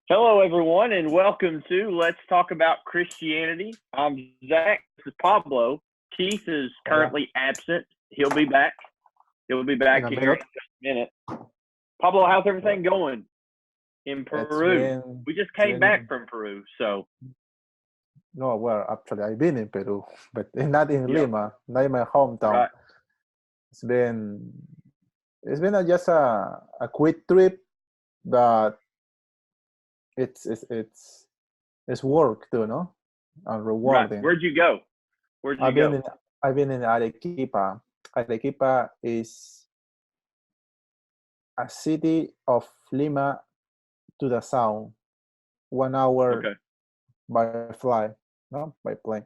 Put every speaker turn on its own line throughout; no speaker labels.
Hello, everyone, and welcome to Let's Talk About Christianity. I'm Zach. This is Pablo. Keith is
Hola,
currently absent. He'll be back. He'll be
in
back
a
here in
minute.
just a minute. Pablo, how's
Well,
everything going in
it's
Peru?
been
We just
it's
came back
been
from Peru, so
no, well, actually, I've been in Peru, but not in
yep,
Lima, not in my hometown.
right,
It's been just a quick trip, but it's it's it's it's work too, no, and
right.
rewarding.
Where'd you go? Where'd you
I've been
go?
in I've been in Arequipa. Arequipa is a city of Lima to the south, 1 hour
Okay,
by fly, no, by plane.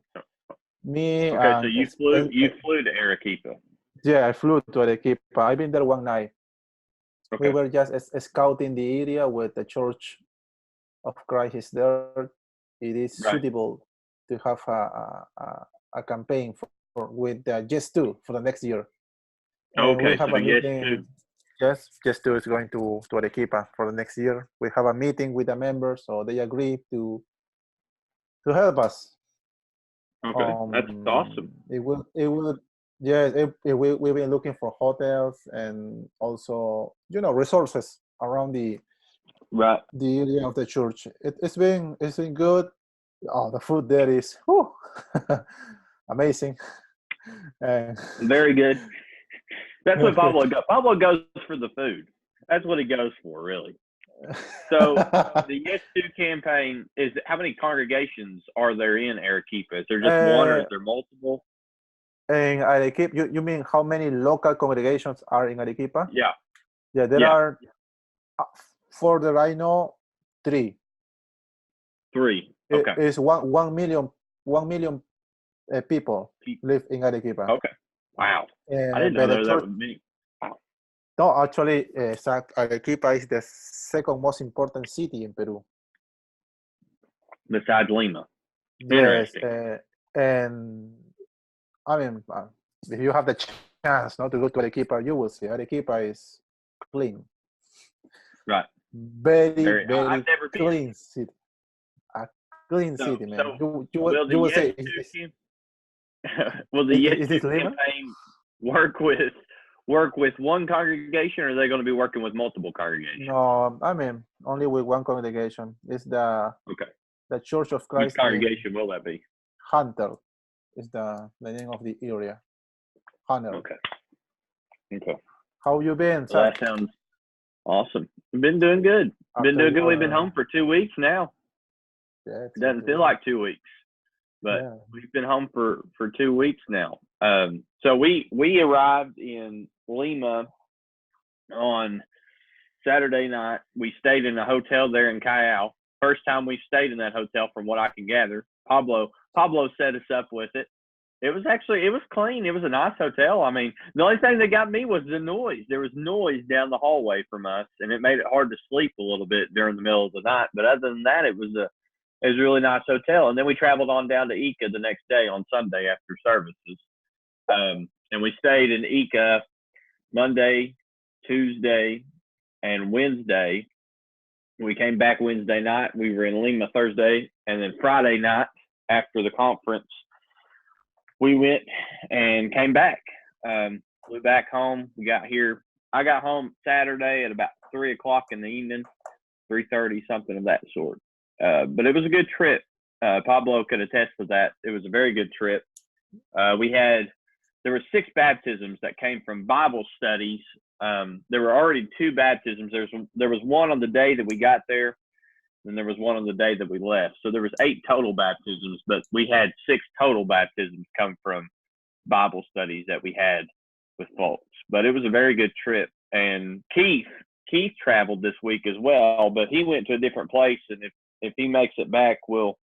Me
okay. So
and
you flew to Arequipa.
yeah, I flew to Arequipa. I've been there one night. We
Okay,
were just scouting the area with the Church of Christ is there. It is
right.
suitable to have a campaign with Just 2 for the next year. And we
Okay,
have
so
a
yes, too.
meeting. Yes, Just 2 is going to Arequipa for the next year. We have a meeting with the members, so they agreed to help us.
Okay, that's awesome.
It will yes, we've been looking for hotels and also resources around
Right.
the area of the church. It's been good. Oh, the food there is whew, amazing. And
Very good. That's what Pablo goes. Pablo goes for the food. That's what he goes for, really. So the Yes To campaign is how many congregations are there in Arequipa? Is there just one or is
uh,
there multiple?
in Arequipa, you mean how many local congregations are in Arequipa?
Yeah,
Yeah, there
yeah,
are, uh, for the I know, three.
three.
It
Okay.
is 1 million people live in Arequipa.
Okay. Wow. I didn't know
But the
there that
church,
was many. Wow.
no, actually, Arequipa is the second most important city in Peru.
Besides Lima.
Yes,
Interesting.
and I mean, if you have the chance not to go to Arequipa, you will see Arequipa is clean,
Right.
very,
Very. I've
very
never been.
clean city. A clean
So
city, man.
so will
You
the
will
Yes
say,
To will the Yes
is
To
this Lima?
campaign work with one congregation, or are they going to be working with multiple congregations?
No, I mean only with one congregation. It's
Okay.
the Church of
Which
Christ in
congregation will that be?
Hunter. Is the name of the area. Hunter.
Okay. Okay.
How you been,
Well,
Zach?
that sounds awesome. We've been doing good. Been
After
doing good. We've been
your
home for 2 weeks now.
yeah,
It doesn't feel
exactly.
like 2 weeks, but
Yeah.
we've been home for 2 weeks now. So we arrived in Lima on Saturday night. We stayed in a hotel there in Callao. First time we've stayed in that hotel, from what I can gather. Pablo set us up with it. It was clean. It was a nice hotel. I mean, the only thing that got me was the noise. There was noise down the hallway from us, and it made it hard to sleep a little bit during the middle of the night. But other than that, it was a really nice hotel. And then we traveled on down to Ica the next day on Sunday after services. And we stayed in Ica Monday, Tuesday, and Wednesday. We came back Wednesday night. We were in Lima Thursday, and then Friday night after the conference, we went and came back. Flew back home. We got here. I got home Saturday at about 3 o'clock in the evening, 3:30, something of that sort. But it was a good trip. Pablo could attest to that. It was a very good trip. There were 6 baptisms that came from Bible studies. There were already 2 baptisms. There was one on the day that we got there, and there was one on the day that we left. So there was 8 total baptisms, but we had 6 total baptisms come from Bible studies that we had with folks. But it was a very good trip. And Keith traveled this week as well, but he went to a different place. And if he makes it back, we'll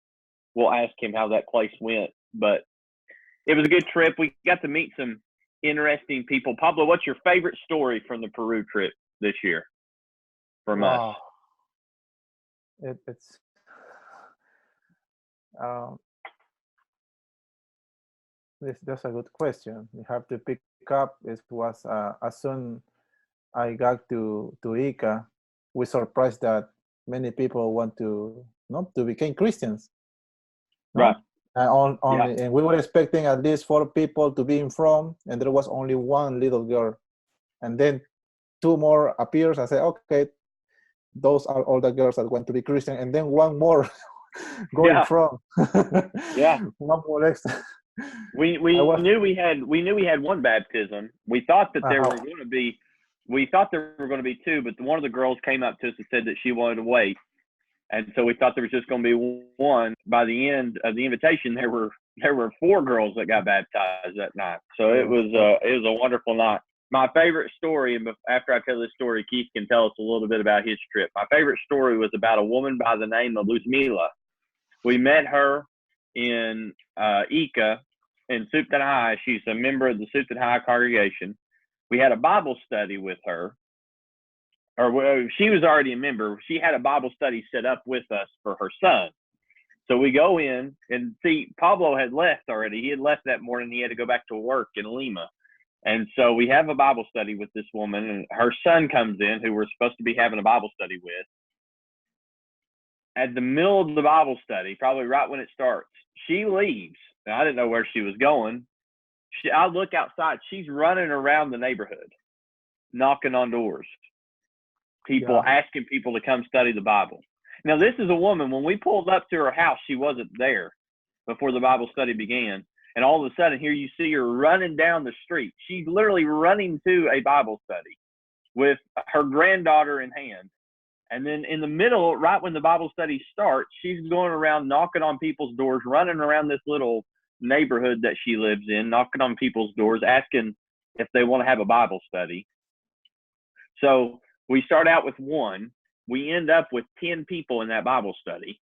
ask him how that place went. But it was a good trip. We got to meet some interesting people. Pablo, what's your favorite story from the Peru trip this year from us?
Wow. It's um, that's a good question. You have to pick up. It was as soon I got to Ica, we surprised that many people want to to become Christians. No?
Right.
Only, and we were expecting at least 4 people to be informed, and there was only 1 little girl, and then 2 more appears and say, okay, those are all the girls that want to be Christian, and then 1 more going from.
Yeah.
1 more extra.
We knew we had 1 baptism. We thought that there were going to be 2, but one of the girls came up to us and said that she wanted to wait. And so we thought there was just going to be 1. By the end of the invitation, there were 4 girls that got baptized that night. So it was a wonderful night. My favorite story, and after I tell this story, Keith can tell us a little bit about his trip. My favorite story was about a woman by the name of Luzmila. We met her in Ica in Suptan High. She's a member of the Suptan High congregation. We had a Bible study with her. Or she was already a member. She had a Bible study set up with us for her son. So we go in and see Pablo had left already. He had left that morning. He had to go back to work in Lima. And so we have a Bible study with this woman, and her son comes in, who we're supposed to be having a Bible study with. At the middle of the Bible study, probably right when it starts, she leaves. And I didn't know where she was going. I look outside. She's running around the neighborhood, knocking on doors. People asking people to come study the Bible. Now, this is a woman, when we pulled up to her house, she wasn't there before the Bible study began. And all of a sudden, here you see her running down the street. She's literally running to a Bible study with her granddaughter in hand. And then in the middle, right when the Bible study starts, she's going around knocking on people's doors, running around this little neighborhood that she lives in, knocking on people's doors, asking if they want to have a Bible study. So we start out with 1. We end up with 10 people in that Bible study.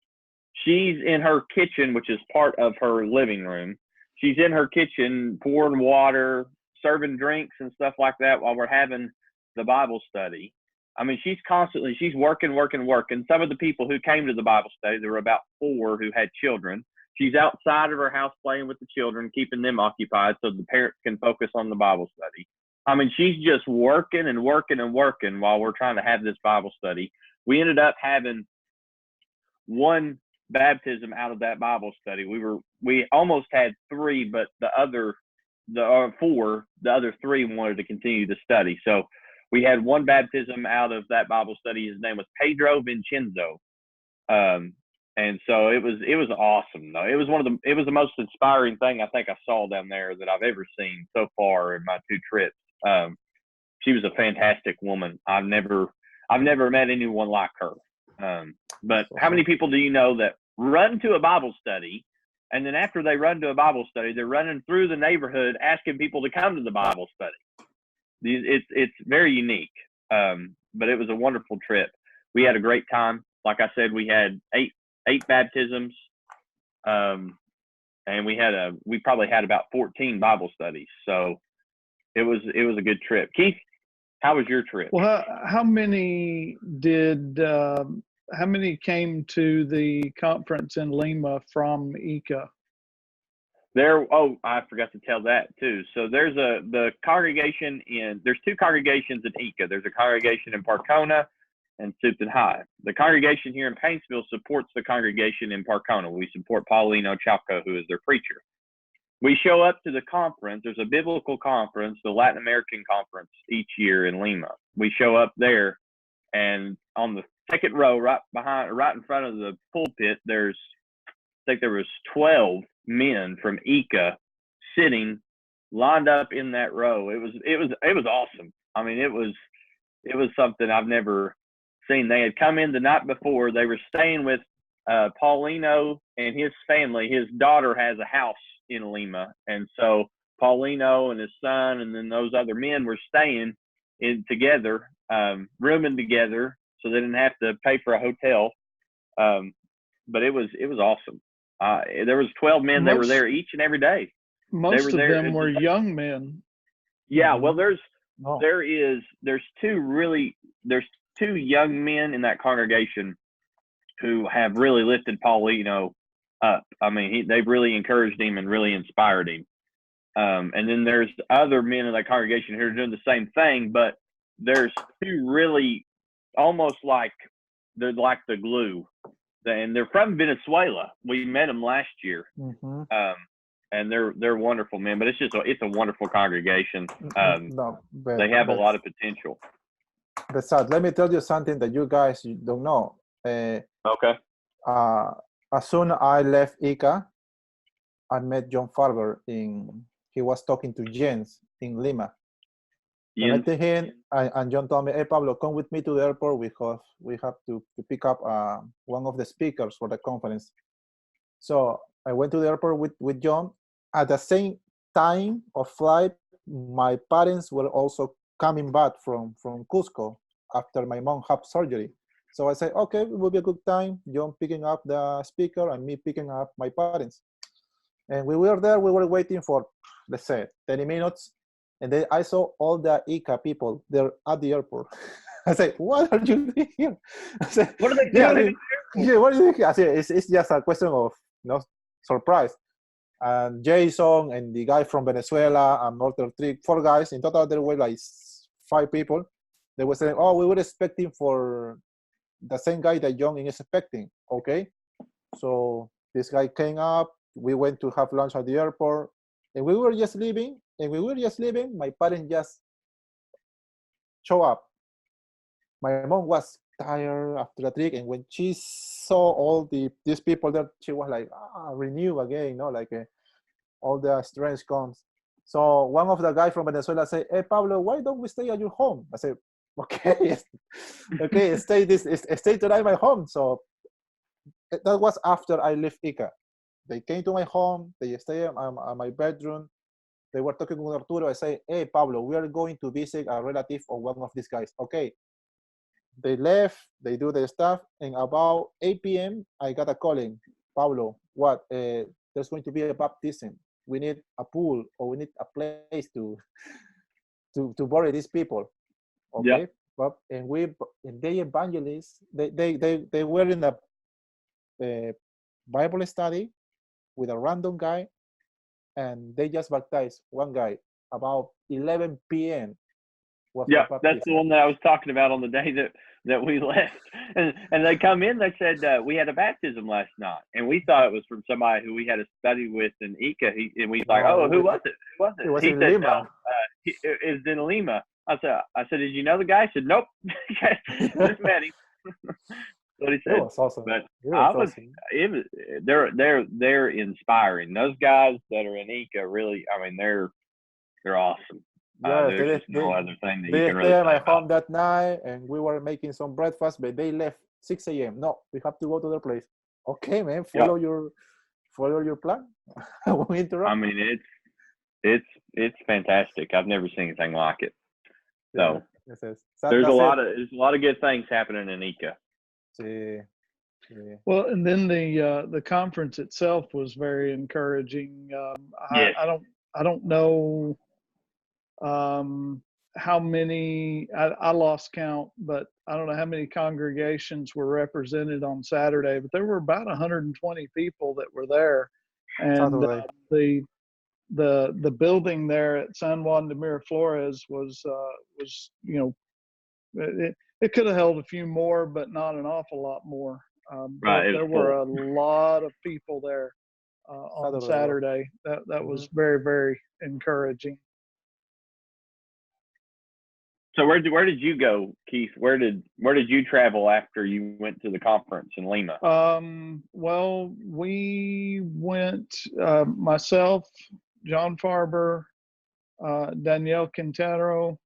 She's in her kitchen, which is part of her living room. She's in her kitchen pouring water, serving drinks and stuff like that while we're having the Bible study. I mean, she's working. Some of the people who came to the Bible study, there were about 4 who had children. She's outside of her house playing with the children, keeping them occupied so the parents can focus on the Bible study. I mean, she's just working while we're trying to have this Bible study. We ended up having 1 baptism out of that Bible study. We almost had 3, but the other 3 wanted to continue the study. So we had 1 baptism out of that Bible study. His name was Pedro Vincenzo. And so it was awesome though. It was the most inspiring thing I think I saw down there that I've ever seen so far in my 2 trips. She was a fantastic woman. I've never met anyone like her. But how many people do you know that run to a Bible study, and then after they run to a Bible study, they're running through the neighborhood asking people to come to the Bible study? It's very unique. But it was a wonderful trip. We had a great time. Like I said, we had 8 baptisms, and we probably had about 14 Bible studies. So it was a good trip. Keith, how was your trip?
Well, how many came to the conference in Lima from Ica?
I forgot to tell that too. So there's there's 2 congregations in Ica. There's a congregation in Parcona and Suptan High. The congregation here in Paintsville supports the congregation in Parcona. We support Paulino Chalco, who is their preacher. We show up to the conference. There's a biblical conference, the Latin American conference, each year in Lima. We show up there, and on the second row, right in front of the pulpit, I think there was 12 men from Ica sitting lined up in that row. It was awesome. I mean, it was something I've never seen. They had come in the night before. They were staying with Paulino and his family. His daughter has a house in Lima, and so Paulino and his son and then those other men were staying in together, rooming together, so they didn't have to pay for a hotel. But it was awesome. There was 12 men that were there each and every day.
Most of them were young men.
Yeah, well, there's 2 young men in that congregation who have really lifted Paulino up. I mean, they've really encouraged him and really inspired him. And then there's other men in that congregation who are doing the same thing, but there's 2 really almost like they're like the glue. And they're from Venezuela. We met them last year.
Mm-hmm.
And they're wonderful, man. But it's a wonderful congregation.
No,
They have a lot of potential.
But let me tell you something that you guys don't know.
Okay.
As soon as I left ICA, I met John Farber he was talking to Jens in Lima. And I met him, and John told me, "Hey, Pablo, come with me to the airport because we have to pick up one of the speakers for the conference." So I went to the airport with John. At the same time of flight, my parents were also coming back from Cusco after my mom had surgery. So I said, okay, it will be a good time. John picking up the speaker and me picking up my parents. And we were there, we were waiting for, let's say, 30 minutes. And then I saw all the ICA people there at the airport. I said, what are you doing here? I said,
what are they doing?
Yeah, what are you doing? I said, it's just a question of surprise. And Jason and the guy from Venezuela and other 4 guys, in total there were like 5 people. They were saying, oh, we were expecting for the same guy that John is expecting. Okay. So this guy came up, we went to have lunch at the airport, and we were just leaving. My parents just show up. My mom was tired after the trip, and when she saw all these people there, she was like, renew again, all the strength comes. So one of the guys from Venezuela said, "Hey, Pablo, why don't we stay at your home?" I said, "Okay, okay, stay tonight at my home." So that was after I left ICA. They came to my home. They stayed at my bedroom. They were talking with Arturo. I say, "Hey, Pablo, we are going to visit a relative of one of these guys." Okay. They left. They do their stuff. And about 8 p.m., I got a calling. "Pablo, what? There's going to be a baptism. We need a pool, or we need a place to bury these people." Okay. Yep. And they evangelists, they were in a Bible study with a random guy, and they just baptized one guy about 11 p.m.
Yeah, that's the one that I was talking about on the day that we left. And they come in, they said, we had a baptism last night. And we thought it was from somebody who we had a study with in Ica. And we was like, oh, who was it? Who was it?
It was
he
in
said,
Lima.
no, it was in Lima. I said, did you know the guy? He said, nope. Just met him. What he said.
It was awesome.
But
awesome.
They're inspiring. Those guys that are in Ica really, I mean, they're awesome.
Yeah,
there's just no other thing that you
they
can really
stayed
say
at my
about.
home that night, and we were making some breakfast, but they left 6 a.m. No, we have to go to their place. Okay, man, follow your plan. I won't interrupt.
I mean, it's fantastic. I've never seen anything like it. So there's a lot of good things happening in Ica.
Yeah.
Well, and then the conference itself was very encouraging.
Yes.
I don't know how many, I lost count, but I don't know how many congregations were represented on Saturday, but there were about 120 people that were there. And the building there at San Juan de Miraflores was it could have held a few more, but not an awful lot more.
Right.
There were a lot of people there on Saturday. That was very, very encouraging.
So where did you go, Keith? Where did you travel after you went to the conference in Lima?
Well, we went, myself, John Farber, Danielle Quintero.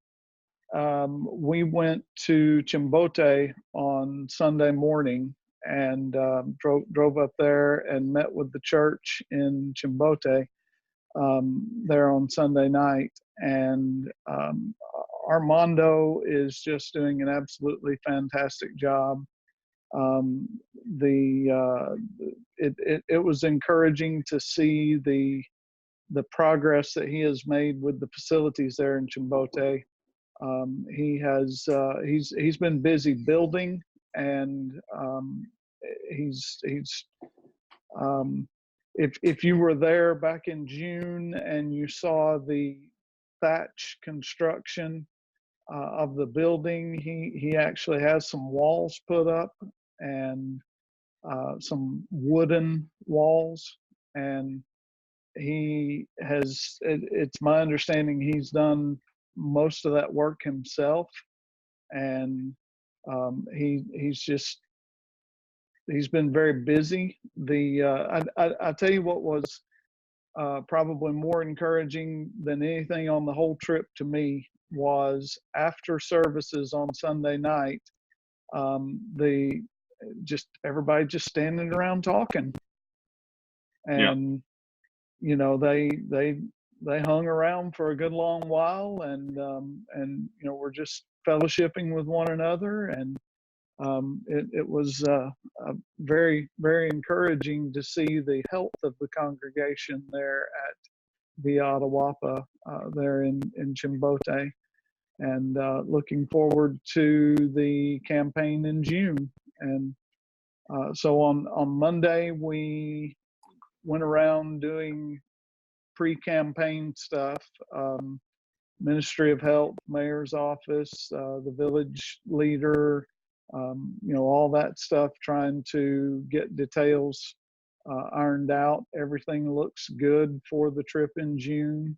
We went to Chimbote on Sunday morning and drove up there and met with the church in Chimbote there on Sunday night. And Armando is just doing an absolutely fantastic job. It was encouraging to see the progress that he has made with the facilities there in Chimbote. He's been busy building, and if you were there back in June and you saw the thatch construction of the building, he actually has some walls put up and some wooden walls. And it's my understanding he's done most of that work himself. And he's been very busy. I tell you what was probably more encouraging than anything on the whole trip to me was after services on Sunday night, everybody just standing around talking. And they hung around for a good long while, and we're just fellowshipping with one another. And it was very, very encouraging to see the health of the congregation there at the Atawapa there in Chimbote, and looking forward to the campaign in June. And so on Monday, we went around doing pre-campaign stuff, Ministry of Health, Mayor's Office, the village leader, all that stuff, trying to get details ironed out. Everything looks good for the trip in June.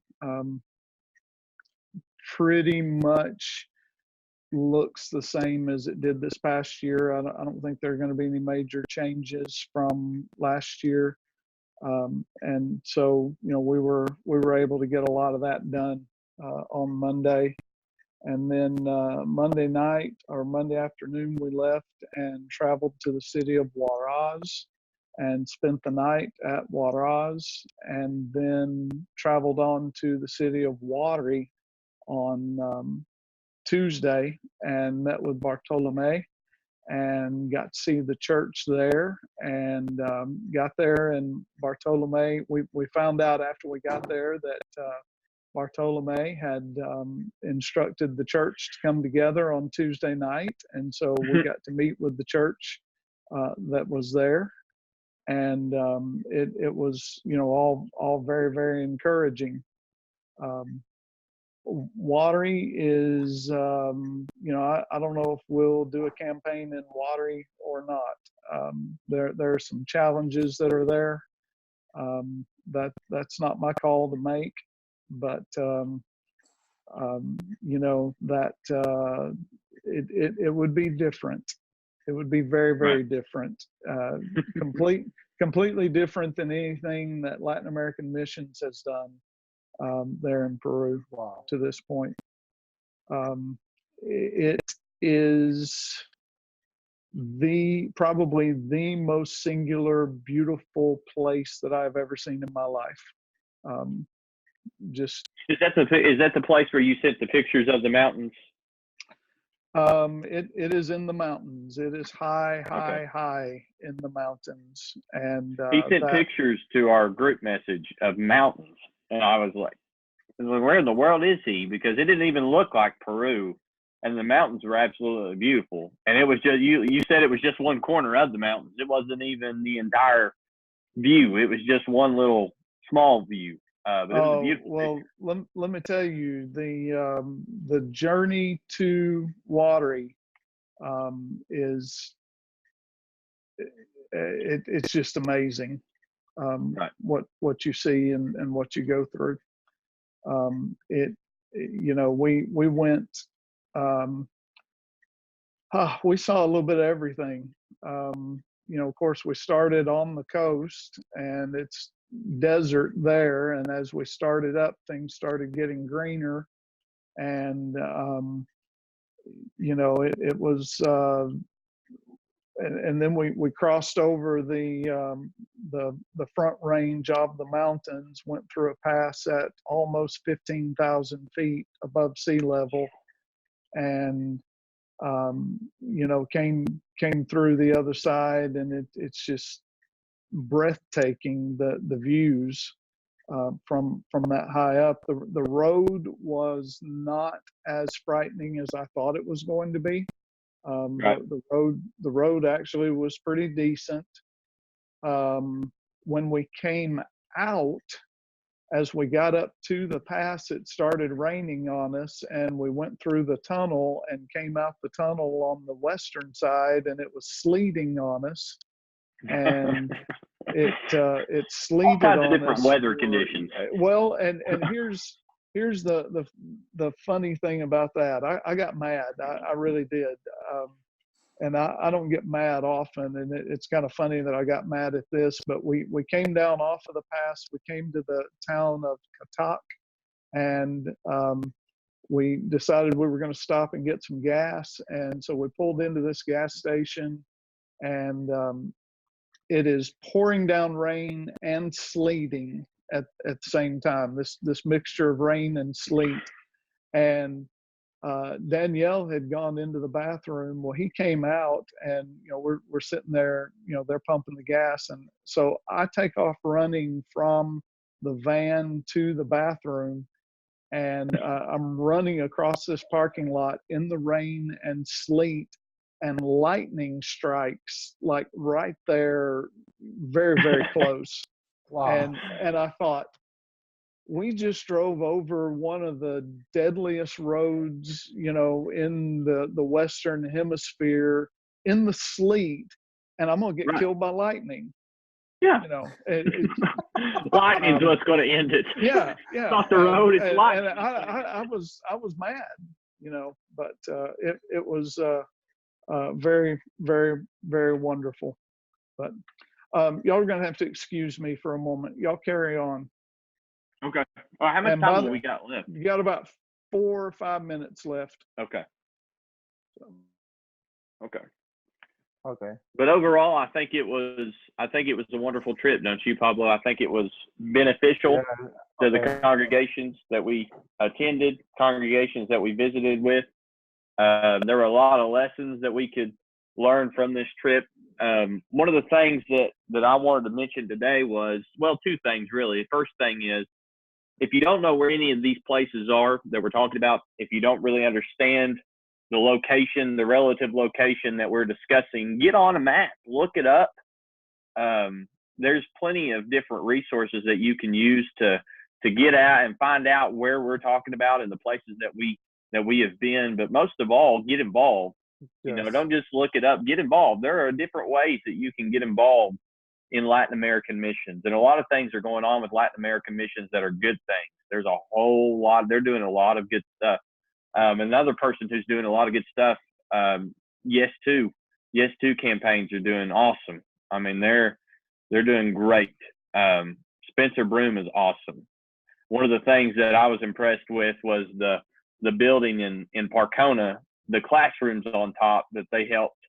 Pretty much looks the same as it did this past year. I don't think there are going to be any major changes from last year. And so, we were able to get a lot of that done on Monday. And then Monday night or Monday afternoon, we left and traveled to the city of Juarez and spent the night at Juarez, and then traveled on to the city of Wari on Tuesday and met with Bartolome and got to see the church there, and got there. And Bartolome, we found out after we got there that Bartolome had instructed the church to come together on Tuesday night. And so we got to meet with the church that was there. And it was, all very, very encouraging. Watery is, I don't know if we'll do a campaign in Watery or not. There are some challenges that are there. That's not my call to make, but it would be different. It would be very, very different. Completely different than anything that Latin American Missions has done there in Peru to this point. It is probably the most singular, beautiful place that I've ever seen in my life. Is
that the place where you sent the pictures of the mountains?
It is in the mountains. It is high in the mountains. And
he sent pictures to our group message of mountains, and I was like, where in the world is he? Because it didn't even look like Peru, and the mountains were absolutely beautiful. And it was just you said it was just one corner of the mountains. It wasn't even the entire view. It was just one little small view. But it was a beautiful picture.
Let me tell you, the journey to Watery is it's just amazing. What you see and what you go through. We went. We saw a little bit of everything. Of course, we started on the coast, and it's desert there. And as we started up, things started getting greener, and it was. And then we crossed over the front range of the mountains, went through a pass at almost 15,000 feet above sea level, and came through the other side, and it's just breathtaking, the views from that high up. The road was not as frightening as I thought it was going to be. The road actually was pretty decent. When we came out, as we got up to the pass, it started raining on us, and we went through the tunnel and came out the tunnel on the western side, and it was sleeting on us, and it sleeted
all kinds
on
of different
us.
weather conditions.
Well, and here's the funny thing about that. I got mad. I really did. And I don't get mad often, and it's kind of funny that I got mad at this, but we came down off of the pass. We came to the town of Katak, and we decided we were going to stop and get some gas. And so we pulled into this gas station, and it is pouring down rain and sleeting at the same time, this mixture of rain and sleet. And Danielle had gone into the bathroom. Well, he came out, and we're sitting there, they're pumping the gas, and so I take off running from the van to the bathroom, and I'm running across this parking lot in the rain and sleet, and lightning strikes like right there, very, very close.
Wow.
And I thought, we just drove over one of the deadliest roads, in the Western Hemisphere in the sleet, and I'm gonna get killed by lightning.
Yeah. Lightning's what's going to end it.
Yeah.
It's off the road. It's lightning.
And I was mad, but it was very, very, very wonderful. But y'all are gonna have to excuse me for a moment. Y'all carry on.
Okay. All right, how much time do we got left?
You got about 4 or 5 minutes left.
Okay.
Okay.
But overall, I think it was a wonderful trip, don't you, Pablo? I think it was beneficial to the congregations that we attended, congregations that we visited with. There were a lot of lessons that we could learn from this trip. One of the things that I wanted to mention today was, well, two things really. The first thing is, if you don't know where any of these places are that we're talking about, if you don't really understand the location, the relative location that we're discussing, get on a map, look it up. There's plenty of different resources that you can use to get out and find out where we're talking about and the places that we have been. But most of all, get involved.
Yes.
Don't just look it up, get involved. There are different ways that you can get involved in Latin American missions. And a lot of things are going on with Latin American missions that are good things. There's a whole lot, they're doing a lot of good stuff. Another person who's doing a lot of good stuff, Yes To campaigns are doing awesome. I mean, they're doing great. Spencer Broom is awesome. One of the things that I was impressed with was the building in Parcona, the classrooms on top that they helped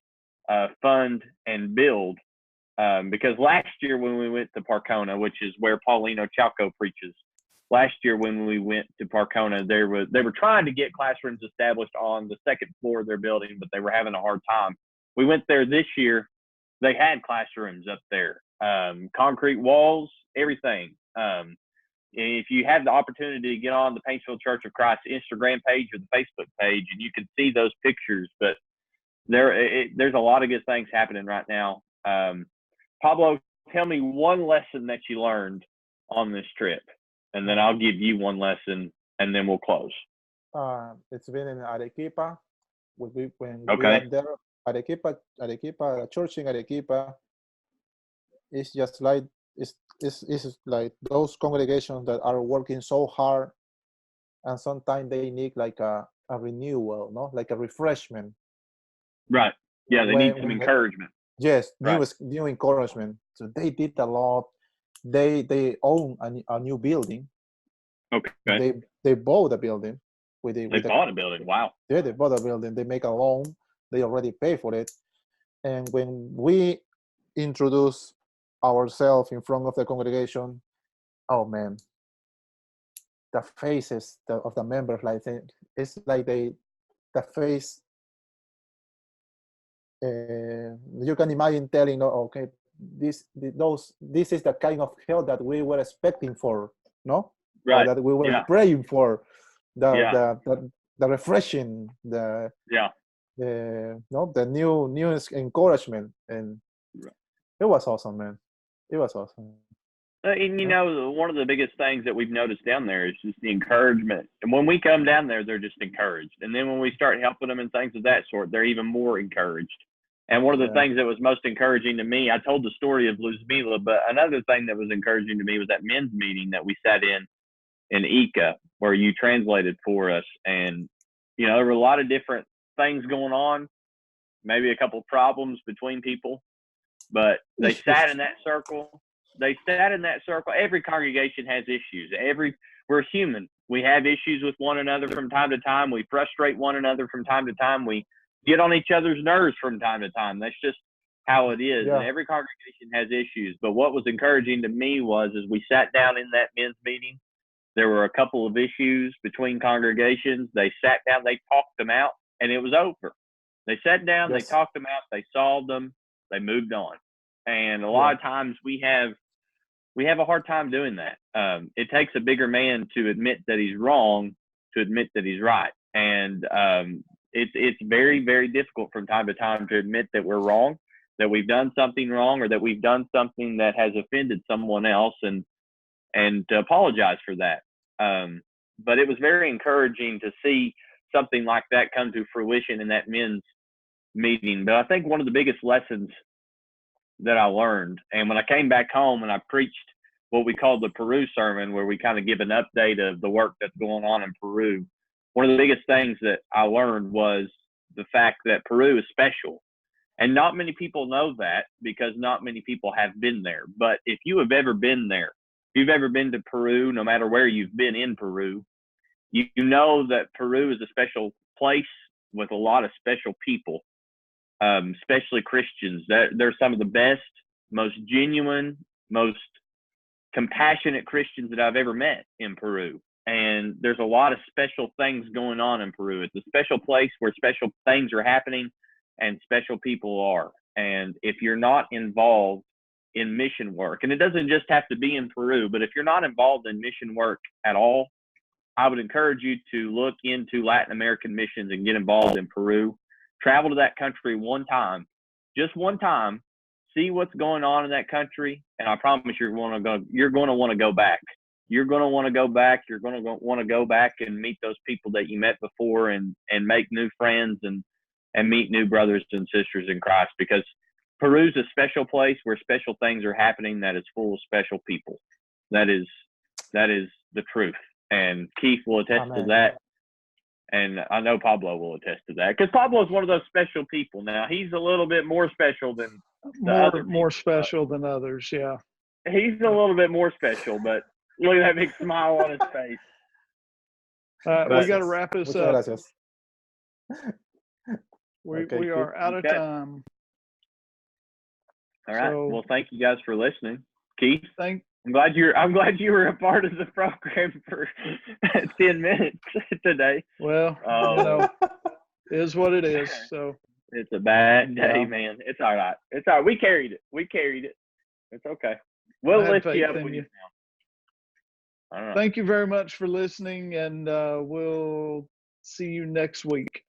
fund and build. Because last year when we went to Parcona, which is where Paulino Chalco preaches, last year when we went to Parcona, they were trying to get classrooms established on the second floor of their building, but they were having a hard time. We went there this year. They had classrooms up there, concrete walls, everything. If you have the opportunity to get on the Paintsville Church of Christ Instagram page or the Facebook page, and you can see those pictures, but there's a lot of good things happening right now. Pablo, tell me one lesson that you learned on this trip, and then I'll give you one lesson, and then we'll close.
It's been in Arequipa. When we
Okay.
were there, Arequipa, church in Arequipa, it's just like it's like those congregations that are working so hard, and sometimes they need like a renewal, no, like a refreshment.
Right. Yeah, they need some encouragement.
Yes,
Right.
new encouragement. So they did a lot. They own a new building.
Okay.
They bought a building.
They bought a building. Wow.
Yeah, they bought a building. They make a loan. They already pay for it. And when we introduce ourselves in front of the congregation, oh man, the faces of the members, like it's like the face. You can imagine telling, okay, this is the kind of help that we were expecting for, no?
Right.
Or that we were praying for, the refreshing, the new encouragement, and it was awesome, man. It was awesome.
And one of the biggest things that we've noticed down there is just the encouragement. And when we come down there, they're just encouraged. And then when we start helping them and things of that sort, they're even more encouraged. And one of the things that was most encouraging to me, I told the story of Luzmila, but another thing that was encouraging to me was that men's meeting that we sat in Ica, where you translated for us. And, there were a lot of different things going on, maybe a couple of problems between people, but they sat in that circle. Every congregation has issues. We're human. We have issues with one another from time to time. We frustrate one another from time to time. We get on each other's nerves from time to time. That's just how it is.
Yeah.
And every congregation has issues. But what was encouraging to me was, as we sat down in that men's meeting, there were a couple of issues between congregations. They sat down, they talked them out, and it was over. They sat down, They talked them out, they solved them, they moved on. And a lot of times we have a hard time doing that. It takes a bigger man to admit that he's wrong, to admit that he's right. And it's very, very difficult from time to time to admit that we're wrong, that we've done something wrong, or that we've done something that has offended someone else, and to apologize for that. But it was very encouraging to see something like that come to fruition in that men's meeting. But I think one of the biggest lessons that I learned, and when I came back home and I preached what we called the Peru sermon, where we kind of give an update of the work that's going on in Peru, one of the biggest things that I learned was the fact that Peru is special. And not many people know that, because not many people have been there. But if you have ever been there, if you've ever been to Peru, no matter where you've been in Peru, you know that Peru is a special place with a lot of special people, especially Christians. They're some of the best, most genuine, most compassionate Christians that I've ever met in Peru. And there's a lot of special things going on in Peru. It's a special place where special things are happening and special people are. And if you're not involved in mission work, and it doesn't just have to be in Peru, but if you're not involved in mission work at all, I would encourage you to look into Latin American missions and get involved in Peru. Travel to that country one time, just one time, see what's going on in that country, and I promise you're going to want to go back. You're going to want to go back. You're going to want to go back and meet those people that you met before, and make new friends and meet new brothers and sisters in Christ, because Peru's a special place where special things are happening, that is full of special people. That is the truth. And Keith will attest to that. And I know Pablo will attest to that, because Pablo is one of those special people. Now, he's a little bit more special than
more special than others. Yeah.
He's a little bit more special, but look at that big smile on his face.
We got to wrap this up.
Gracias.
We are out of time.
All right. Well, thank you guys for listening. Keith,
I'm
glad you were a part of the program for 10 minutes today.
Well, it is what it is. So
it's a bad day, man. It's all right. It's all right. We carried it. It's okay. We'll lift you up when you
Thank you very much for listening, and we'll see you next week.